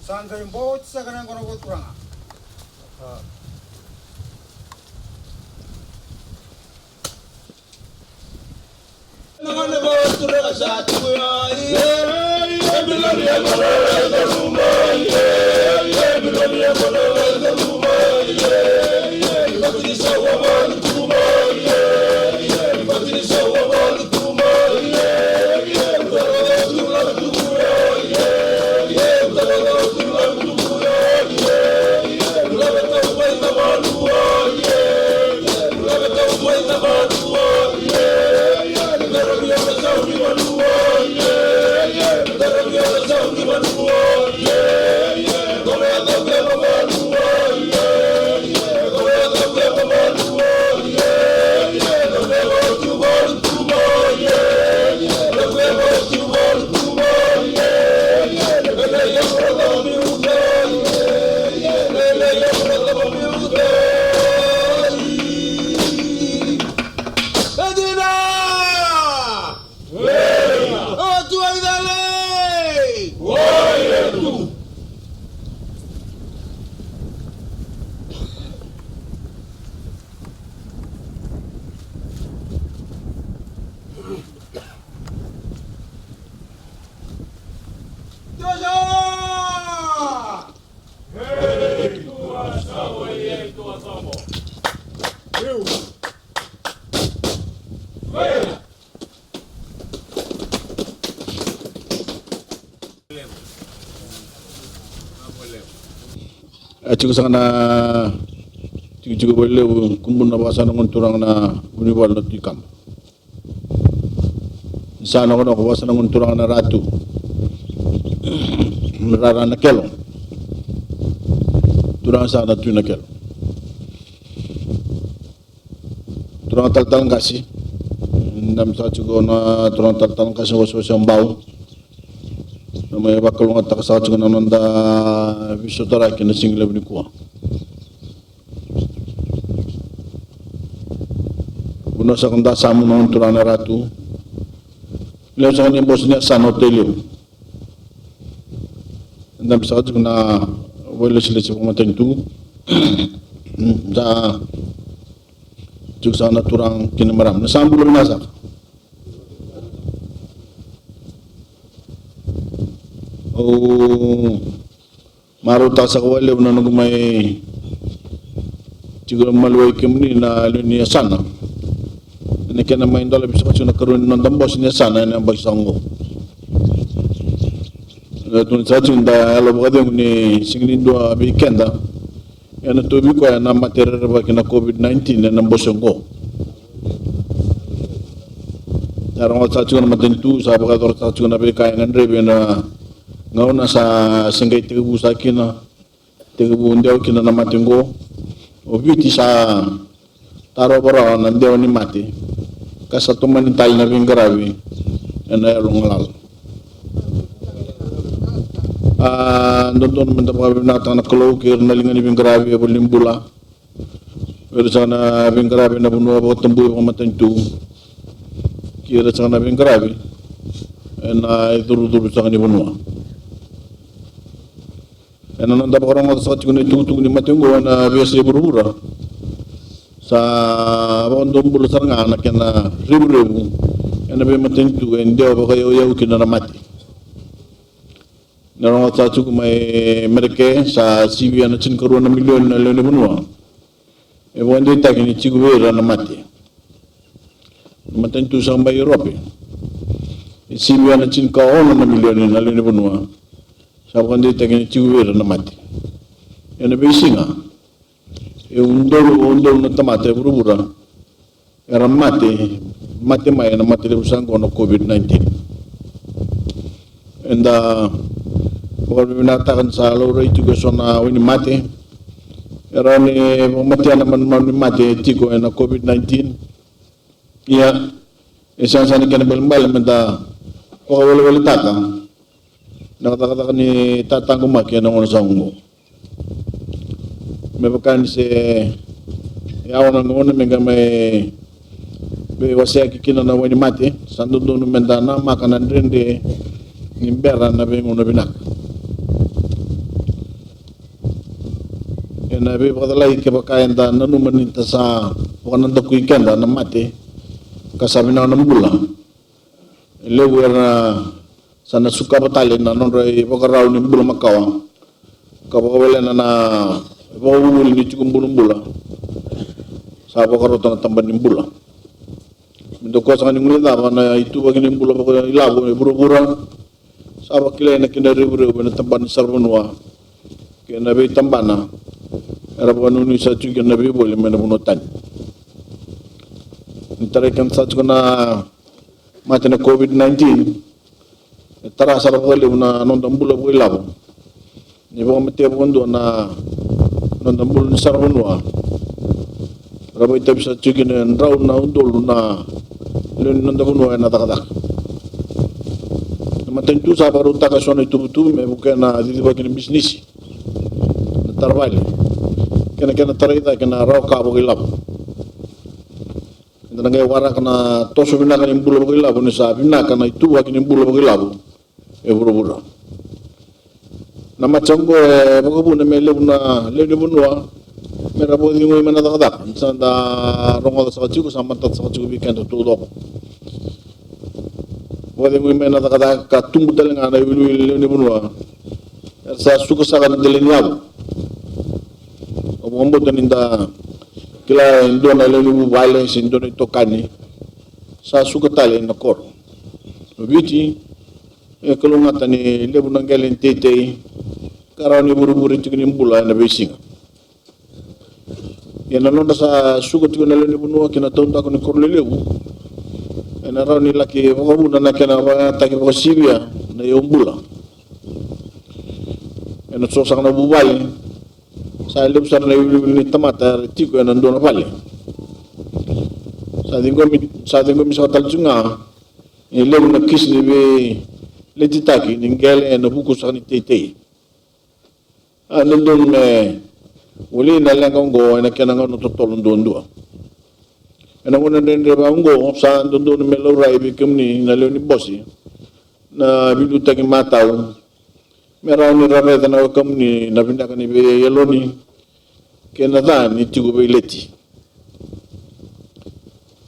Sangka yang bawa sekarang kono buat kurang. Cukup sangat na cukup boleh kumpul na basa ng turang na uniwal na tikam. Sana ko na basa ng turang na ratu. Merara na kelong. Turang sana tu na kelong. Turang tal kasi. Nam sa cukup na turang tal kasi ko sa bau. May bakalong at takasakot ko na nanda visotara kina single ni kuha. Puno sa kanda sa mo noon turana ratu. Leo sa kanya bos niya sa Tailevu. Andam sakot ko na wala sila sa pumatay tu. Sa juk sa naturang kinamaram. Nasambulo nasak. Maruta sa kawali na nagumay siguro maluway kami na niya sana ini kena main dalam bisa macam nak kerun nonton bos niya sana yang bagi sanggup tuan saja anda kalau berada ni singin dua weekend dah yang tu biku yang nama teror bagi na COVID-19 yang bos sanggup orang saja nama tentu sahabat orang saja nama kayangan rebe na ngauna sa singay Tailevu sa kina Tailevu ndew kina na matingo o beauty sa taro bara na ndew ni mati kasa tumanitay na bingarawi na yalong ndon man tapos nata na kolokir na lingan ni bingarawi o limbula pero sana bingarawi na bunwa ba tambuy ko matantu kira sana bingarawi na iduru-duru sa kanila bunwa. Ano nang dapat orang sakit kena tunggu ni matungo na biasa berubah sa bawang bulu sarang anak yang na ribu yang na biasa matungo yang dia bagai oyau kena na mati. Narang sakit tu may mereka sa CV anak cin karuan na milion na leon bunua. Bawang dia tak ini cikgu era na mati. Matungo sa mbay Europe. CV anak cin karuan na milion na leon bunua. Sahabat dia tengah ciuwer na mati. Yang lebih singa, undol na tamate berubah. Era mati mai na mati lebusan kono COVID-19. Enda bukan binatang sa loro itu kesona ini mati. Era ni mati anak mati tiko na COVID-19. Iya, esan sana kena bel menda o wala tata nakataka ni tata kumaki na ngono sa ungo me bakan se yaw na ngono menga may be wasya kikina na wani mate sandundo no mendana makanan rende nimbera na be ngono binak ena be badalai ke bakayan da nanu maninta sa wanan da kuikenda na mate kasabina na mbula lewer na sana suka batale na non rai bakaraw ni mbula makawa kabawele na bawul ni chukumbulu mbula sa bakaro na tamban ni mbula ndo ko sa ni ngulida na itu bagi ni mbula bakaraw ilabo ni buru-bura sa bakile na kinaribre na tamban sarbanwa kena be tambana era bonu ni sa chuki na be bole mena bunotan intare kan sa chukuna matena COVID-19 tara sara bole na non dambula bole labo ni bo mate bondo na non dambula ni sarbanwa rabo itabi sa chuki na raw na undol na len non dambula na takadak matentu sa baru takasona itu me bukan di bagian bisnis tarvali kena tarita kena raw ka bogilap indana ngay wara kana toso bina kan imbulo bogilap ni sa bina kana itu bagian imbulo bogilap e buru-buru nama chango bogo na mele buna lele bunwa mera bo ni ngoy manada kada sanda rongo sa chiku samanta sa chiku bikan to do wala ngoy manada kada ka tumbu dalenga na wilu ni bunwa sa suku sa kan delengab ombo taninda kila indona lelu violence indona tokani sa suku tale na kor biti e kolongata ni lebu nangelen tete karani buru-buru tikini mbula na besinga yana nonda sa suku tikina lelu bunwa kina tonda ko ni korlelebu ena rani laki bobu na kena ba taki ko sibia na yombula ena so sa na bubale sa lebu sa na ni tamata tiko ena ndona vale sa dingo mi sa taljunga e lebu na kisni be letitaki ningele ena buku sa ni tete anundun me uli na langongo ena kena ngono totolon dondua ena ngona ndende bango sa ndondon me lo rai bi kemni na leoni bosi na bidu tagi matau mera ni rabe na kemni na binda kan be yeloni kena dan ni tigo be leti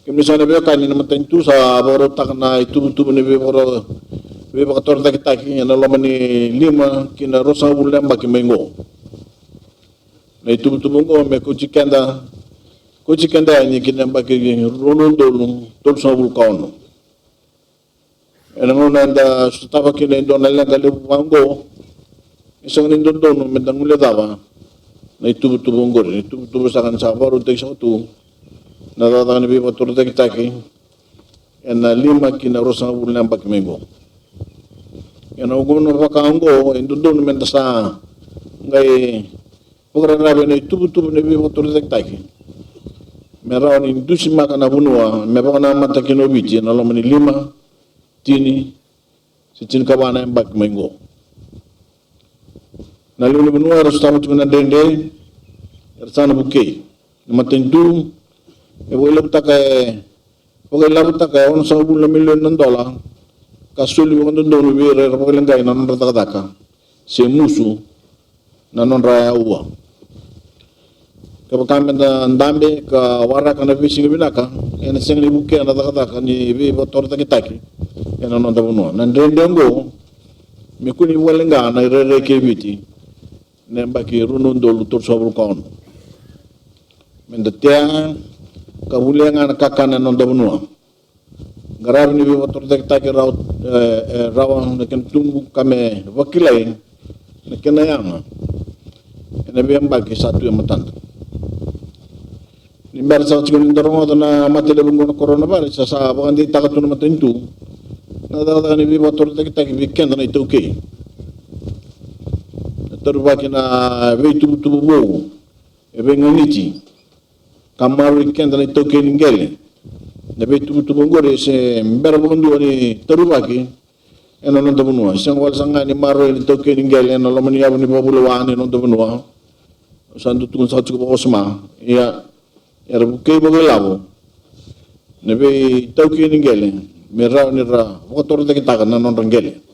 kemni sa na be kan ni matentu sa boro takna itu ne be boro be bakator taki na lo mani lima kina rosa bulamba kimengo na itu ngo me kuchikanda ni kina mbaki ronon dolung tol sa vulkano ena ngona nda staba kina ndona langa le bango isang nindon medangule dava na itu ngor itu sakan sa baro tek sa tu na dada ni be bakator taki ena lima kina rosa bulamba kimengo ena ugono vakango indon menta sa ngai pokra rabe na itu ne be bakator taki mera ni dusi makana bunua me bana mata kino biti na lo mani lima tini sitin kabana mbak mengo na lo bunua rasta mutu na dende ersana buke matendu e bo lapta ka on sa bula million ng dollar kasuli mo ndon be re ko lengai na nrata daka se musu na non raya uwa kami na ndambe ka wara kana fishing binaka ena sengli buke na taka ni be botor taki ena no dabuno nan rendengo mi kuni walenga na rere ke biti nemba ki runon dolu tor sobul kon mendetia ka bulenga na kakana no dabuno garab ni be botor taki rawan na ken tumbu kame wakilai na kenayanga ena be mbaki satu yang matanda nimbar sa chigun darongo na matele bungo na coronavirus sa bakan di takatu na matentu na dada ni bi motor taki weekend na ito okay terba kina be tubu bo e be nganiti kamar weekend na ito okay ningele na be tubu ngore se mbera bungo ni terba ki eno non tamunua sing wal sanga ni maro ni toke ni gele no lamani abu ni babulawan ni non tamunua sandu tun sa chuko osma ya buke bagolabo nebe toke ni gele mera ni ra motor de kita kana non rangele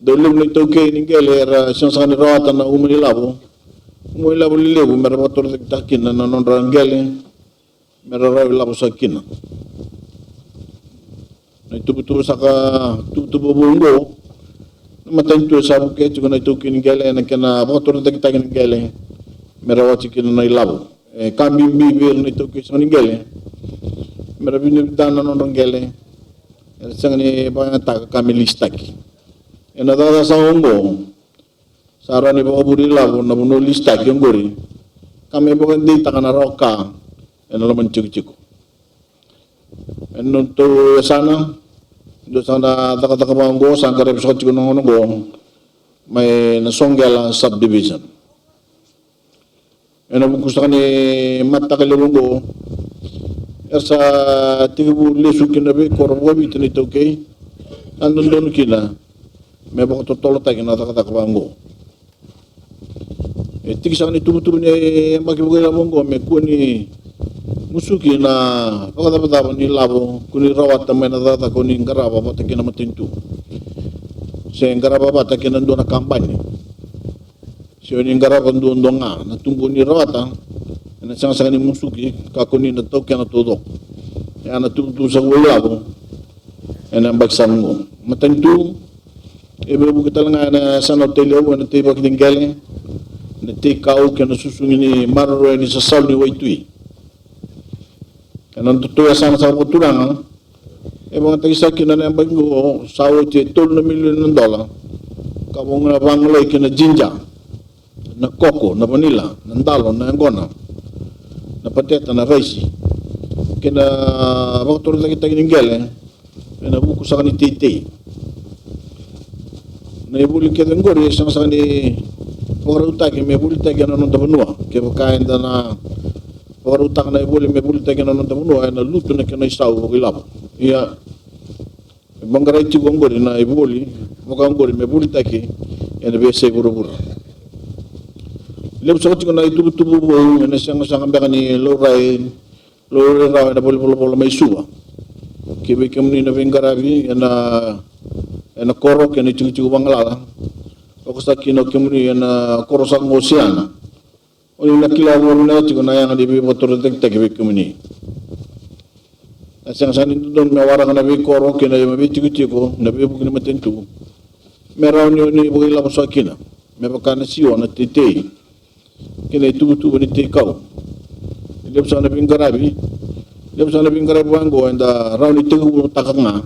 dolum ni toke ni gele ra sing sanga ni rawata na umuni labo lilebu mera motor de kita kina non rangele mera ra labo sakina tubuh saka tubuh bungo matan tu sabu ke tu kena tu kini gele na kena motor de kita kini gele mera wati kina na ilabu kami bibir ni tu kini gele mera bini dana non gele sang ni ba ta kami listaki ena dada sa ongo sarani ba buri labu na buno listaki ngori kami ba ndi takana roka ena lo mencuk-cuk eno tu sana do sana taka bango sangkare besok cikgu nongo may nasonggela subdivision eno bukusani mata kalungo ersa tibu lesu kinabe korbo bitni toke andon don kina me bako totolo takina taka bango tikisani tubu ne makibugo bongo me kuni musuki na pagkatapatapa ni labo kuni rawat tamay na tata kuni ngaraba patakin na matintu siya ngaraba patakin nandun na kampanya siya ni ngaraba nandun nga natumbo ni rawata na siyang ni musuki kakuni na tokya na tudok kaya natumbo sa labo yan ang bagsan mo matintu ibe bukita lang nga na sa Tailevu na tibak tinggali na tikao kaya nasusungin ni Marroy ni sa sal ni Waitui kanan tutuya sana sa kuturang mga tagisakin na nang bago sawo ti $12 million kabong na banglay kina jinja na koko na vanilla na dalo na angona na pateta na rice kina baktor lagi tagin gele na buku sa ni titi na ibuli kita ngori sa ni oruta ki me buli tagin na non tabanua ke kain na orutak na ibuli me buli tagin na non tabanua na luto na kina isaw ilap iya banggarai ci gongori na ibuli mogangori me buli taki ene be se buru lep so ci na tubu bo ene sang bekani lorai na bol mai suwa kibe kemni na bengarabi ena koro kene ci bangala ko sa kino kemni ena koro sang oceana oni na kilaro na ci na yang di motor tek kibe kemni asang sanin don me wara na be koro kena me be tiku na be bugni matentu meraw ni bo ila so kina me bakana siwo na tete kena tubu ni tekau lep sana bingarabi wango anda raw ni tiku takanga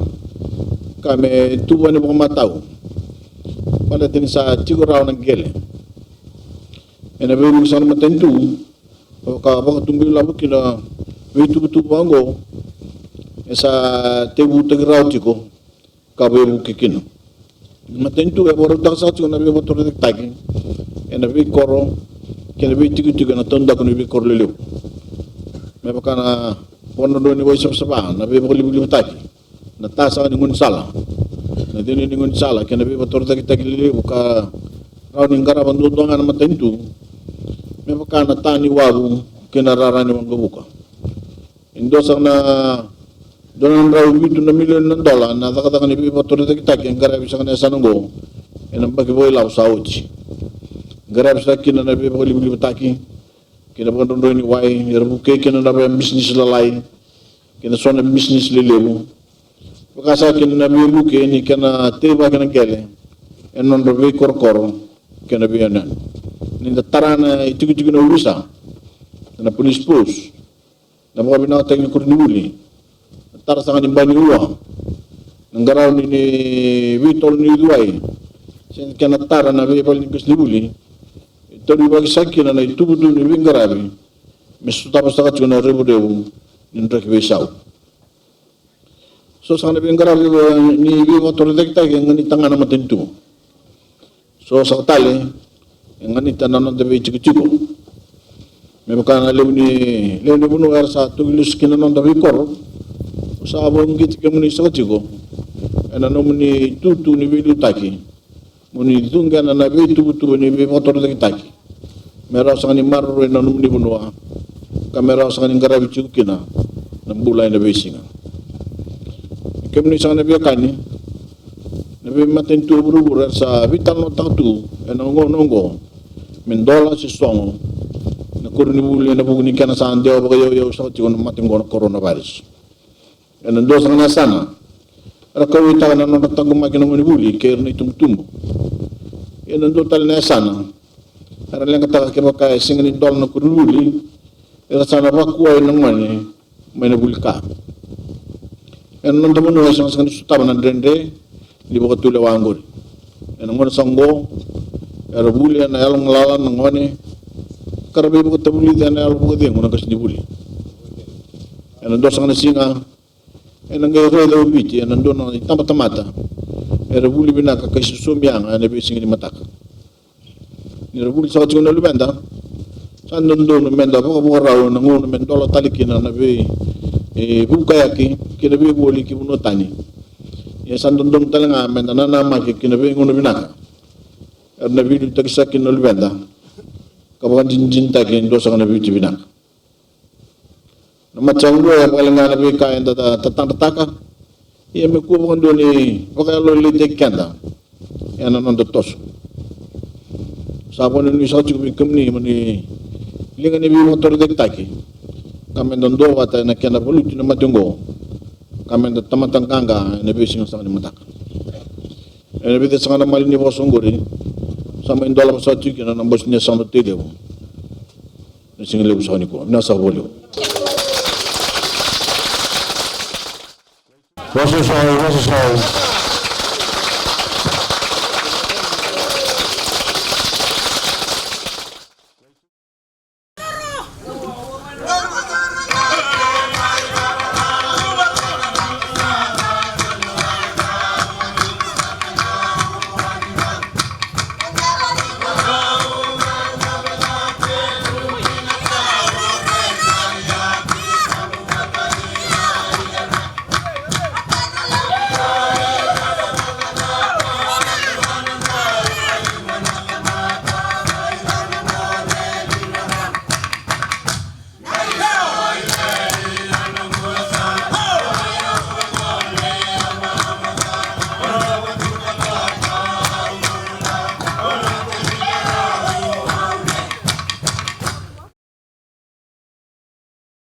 kame tubu ni bo matau pada tin sa tiku raw na gele ena be bugni sana matentu ka ba tumbi labu kina be tubu wango esa tebu tegrau tiko kabe bukikin matentu e boru taksa tiko na be motor tek tagi ena be koro kena be tiko na tonda ko be kor lelew me bakana bono do ni boy sapa na be boli tagi na tasa ni ngun sala na dini ni ngun sala kena be motor tek tagi lelew ka raw ni ngara bandu donga na matentu me bakana tani wabu kena rarani wangabuka indosa na donan raw $2 million na takatakan ni motor tek tagi ngara bisa kana sanongo enam bagi boy law sauci garab sa kina na be boli taki kina bondo ni wai yerbu ke kina na be business lalai kina sona business lelebu pakasa kina na be buke ni kana teba kana gele enon do be korkoro kina be anan ni tarana itu na urusa na police post na mga binatang ni kurniuli tara sa kaning bani uwa ng garaw ni Vitol ni Duay sin kana tara na be bali kus libuli ito ni bagi sakina na itubudu ni bingarabi mesu tapos sa katuna rebudewu ni ndrak besaw so sa kana bingarabi ni motor dekta ngani tanga na matentu so sa tali ngani tanan de be chiku me makana lew ni bunu ar sa tugilus kina non da be kor sa abong git kemuni sa chiku ena no muni tutu ni bilu taki muni tunga na nabe tutu ni be motor taki taki mera sangani marro ena no muni bunua kamera sangani ngarabi chukina nambula ina besinga kemni sangani be kani nabe maten tu buru sa vital no tatu ena ngongo mendola si songo na kurni buli na bugni kana sa andeo ba yo sa tikon maten coronavirus ena ndo sangana sana rakawi ta na no tagu makina mo ni buli ker ni tumtumbo ena ndo tal na sana ara lenga ta ke baka singani dol na kurni buli era sana ba kuwa ina mane mena bulka ena ndo mo no sangani sutaba na drende li baka tule wangol ena ngona sango era buli na yalong lalan ngone karabe baka tabuli na yalong baka dia ngona kasni buli ena ndo sangana singa ena ngai relo biti ena ndo no tamata era buli binaka kasi sumbianga ena be singi mataka ni buli sa tuna lubenda san ndo no menda baka rawo na ngono men dolo talikina na be buka yaki kina be boli ki uno tani ya san ndo talanga menda na maki kina be ngono binaka erna bidu takisakin no lubenda kabakan jinjin taki ndo sa na biti binaka macanggo ya palingan nabi kain tatang tataka iya me ku bondo ni wakalo li tekanda ya nanon dotos sabon ni sa chu kemni mani lingan ni bi motor dek taki kamen dondo wata na kena bulu na matungo kamen da tamatang kanga na bi sing sa ni matak ene bi sa na mali ni bosongori sama indola sa chu kena nambos ni sa Tailevu ni sing lebu sa ni ko na sa bolu. What's this all?